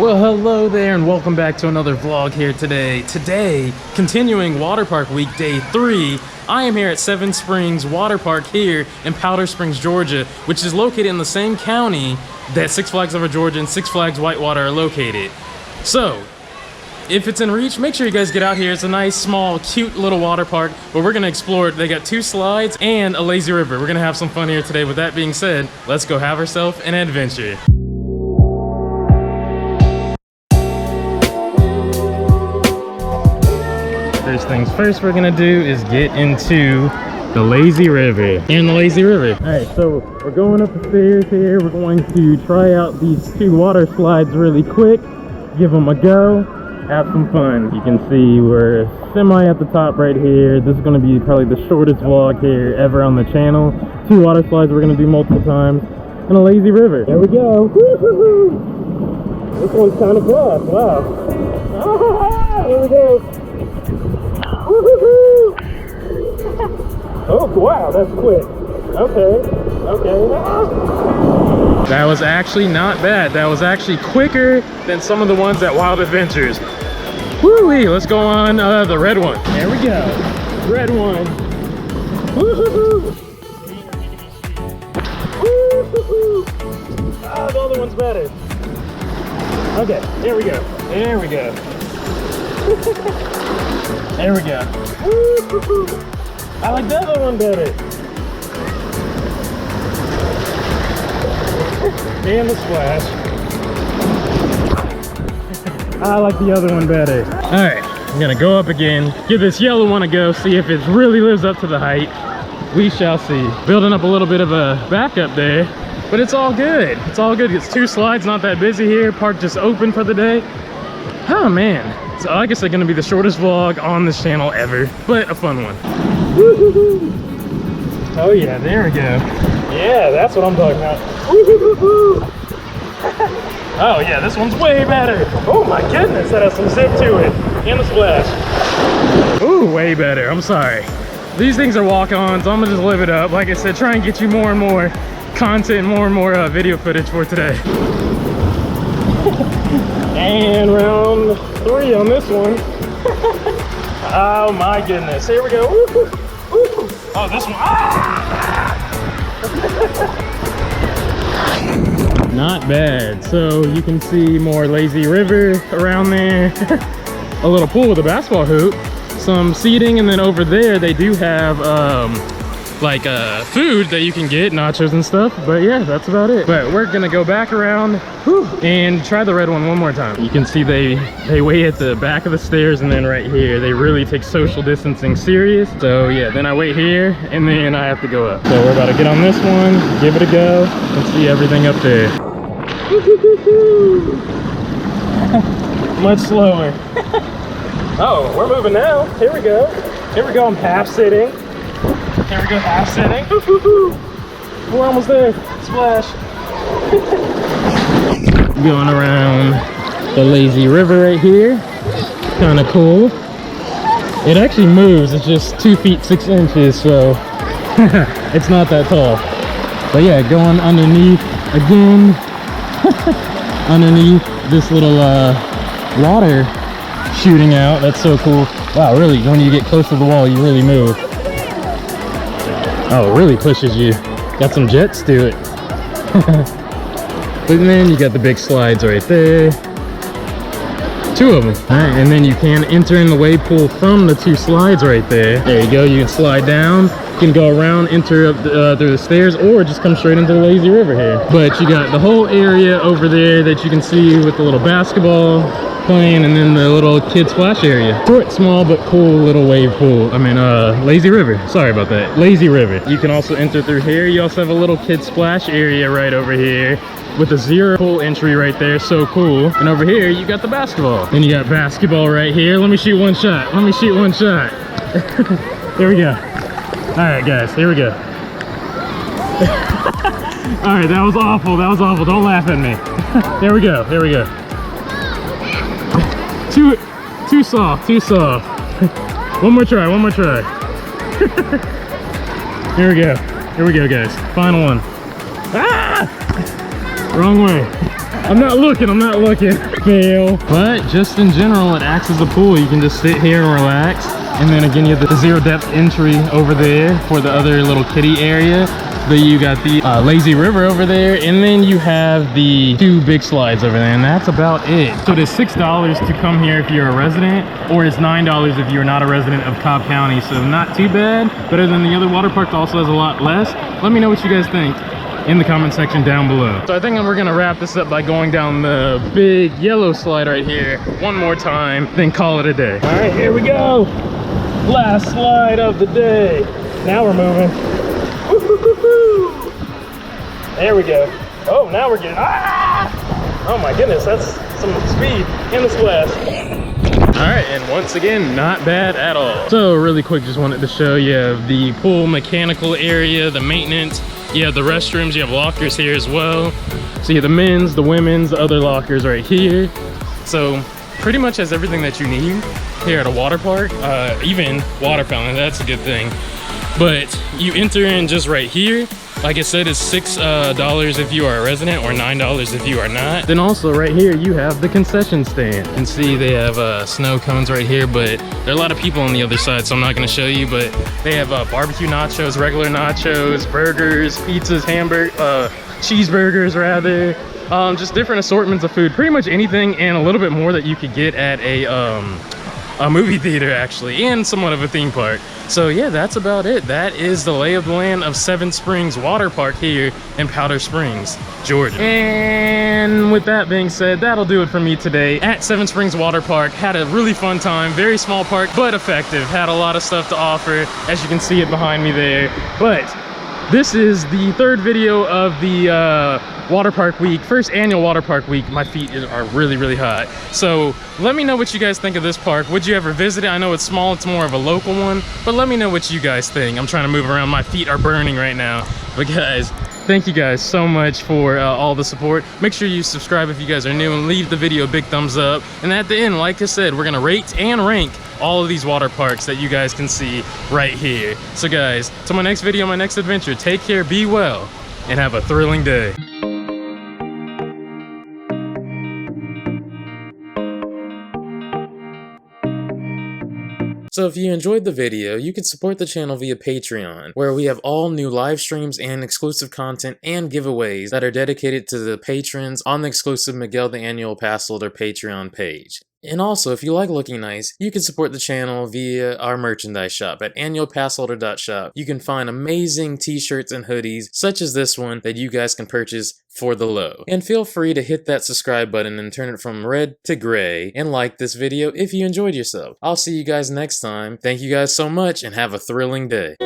Well, hello there and welcome back to another vlog here today. Today, continuing Water Park Week Day 3, I am here at Seven Springs Water Park here in Powder Springs, Georgia, which is located in the same county that Six Flags Over Georgia and Six Flags Whitewater are located. So, if it's in reach, make sure you guys get out here. It's a nice, small, cute little water park, but we're gonna explore it. They got 2 slides and a lazy river. We're gonna have some fun here today. With that being said, let's go have ourselves an adventure. First things first we're gonna do is get into the lazy river. Here in the lazy river. All right, so we're going up the stairs here. We're going to try out these 2 water slides really quick, give them a go, have some fun. You can see we're semi at the top right here. This is gonna be probably the shortest vlog here ever on the channel. 2 water slides we're gonna do multiple times in a lazy river. There we go. Woo-hoo-hoo. This one's kind of fast, wow. Ah, here we go. Woo-hoo-hoo. Oh wow, that's quick. Okay. That was actually not bad. That was actually quicker than some of the ones at Wild Adventures. Woo-wee, let's go on the red one. There we go. Red one. Woo-hoo-hoo. Woo-hoo-hoo. Oh, the other one's better. Okay, here we go. There we go. There we go. Woo-hoo-hoo. I like the other one better. And the splash. I like the other one better. All right, I'm gonna go up again, give this yellow one a go, see if it really lives up to the height. We shall see. Building up a little bit of a backup there, but it's all good. It's all good. It's 2 slides, not that busy here. Park just open for the day. Oh man. So I guess it's gonna be the shortest vlog on this channel ever, but a fun one. Woo-hoo-hoo. Oh yeah, there we go. Yeah, that's what I'm talking about. Woo-hoo-hoo. Oh yeah, this one's way better. Oh my goodness, that has some zip to it. And the splash. Ooh, way better. I'm sorry. These things are walk-ons. I'm gonna just live it up. Like I said, try and get you more and more content, more and more video footage for today. And round 3 on this one. Oh my goodness. Here we go. Woo-hoo. Woo-hoo. Oh, this one. Ah! Not bad. So you can see more lazy river around there. A little pool with a basketball hoop. Some seating, and then over there they do have like food that you can get, nachos and stuff, but yeah, that's about it. But we're gonna go back around and try the red one more time. You can see they wait at the back of the stairs, and then right here they really take social distancing serious. So yeah, then I wait here and then I have to go up. So we're about to get on this one, give it a go, and see everything up there. Much slower. Oh, we're moving now. Here we go. Here we go. I'm half sitting. There we go, half sitting. We're almost there. Splash. Going around the lazy river right here. Kind of cool. It actually moves. It's just 2 feet 6 inches, so it's not that tall. But yeah, going underneath again. Underneath this little water shooting out. That's so cool. Wow, really, when you get close to the wall, you really move. Oh, it really pushes you. Got some jets to it. And then you got the big slides right there. 2 of them. All right, and then you can enter in the wave pool from the 2 slides right there. There you go, you can slide down. You can go around, enter up through the stairs, or just come straight into the lazy river here. But you got the whole area over there that you can see with the little basketball playing, and then the little kid splash area. Short, small, but cool little wave pool. I mean, lazy river. Sorry about that. Lazy river. You can also enter through here. You also have a little kid splash area right over here with a 0 pool entry right there. So cool. And over here, you got the basketball. And you got basketball right here. Let me shoot one shot. Let me shoot one shot. There we go. All right, guys. Here we go. All right, that was awful. That was awful. Don't laugh at me. There we go. There we go. Too soft, too soft. One more try, one more try. Here we go. Here we go, guys. Final one. Ah! Wrong way. I'm not looking, I'm not looking. Fail. But just in general, it acts as a pool. You can just sit here and relax. And then again, you have the zero depth entry over there for the other little kiddie area. Then you got the lazy river over there, and then you have the 2 big slides over there, and that's about it. So it is $6 to come here if you're a resident, or it's $9 if you're not a resident of Cobb County. So not too bad. Better than the other water parks. Also has a lot less. Let me know what you guys think in the comment section down below. So I think we're gonna wrap this up by going down the big yellow slide right here one more time, then call it a day. All right, here we go. Last slide of the day. Now we're moving. There we go. Oh, now we're getting, oh my goodness, that's some speed in the splash. All right, and once again, not bad at all. So really quick, just wanted to show you the pool mechanical area, the maintenance. You have the restrooms, you have lockers here as well. So you have the men's, the women's, the other lockers right here. So pretty much has everything that you need here at a water park, even water fountain, that's a good thing. But you enter in just right here. Like I said, it's $6 if you are a resident, or $9 if you are not. Then also right here, you have the concession stand. You can see they have snow cones right here, but there are a lot of people on the other side, so I'm not gonna show you, but they have barbecue nachos, regular nachos, burgers, pizzas, cheeseburgers rather. Just different assortments of food, pretty much anything and a little bit more that you could get at a movie theater actually, and somewhat of a theme park. So yeah, that's about it. That is the lay of the land of Seven Springs Water Park here in Powder Springs, Georgia. And with that being said, that'll do it for me today at Seven Springs Water Park. Had a really fun time. Very small park, but effective. Had a lot of stuff to offer, as you can see it behind me there. But this is the 3rd video of the water park week, first annual water park week. My feet are really, really hot. So let me know what you guys think of this park. Would you ever visit it? I know it's small, it's more of a local one, but let me know what you guys think. I'm trying to move around, my feet are burning right now. But guys, thank you guys so much for all the support. Make sure you subscribe if you guys are new, and leave the video a big thumbs up. And at the end, like I said, we're gonna rate and rank all of these water parks that you guys can see right here. So guys, till my next video, my next adventure, take care, be well, and have a thrilling day. So if you enjoyed the video, you can support the channel via Patreon, where we have all new live streams and exclusive content and giveaways that are dedicated to the patrons on the exclusive Miguel the Annual Passholder Patreon page. And also, if you like looking nice, you can support the channel via our merchandise shop at annualpassholder.shop. You can find amazing t-shirts and hoodies, such as this one, that you guys can purchase for the low. And feel free to hit that subscribe button and turn it from red to gray, and like this video if you enjoyed yourself. I'll see you guys next time. Thank you guys so much, and have a thrilling day.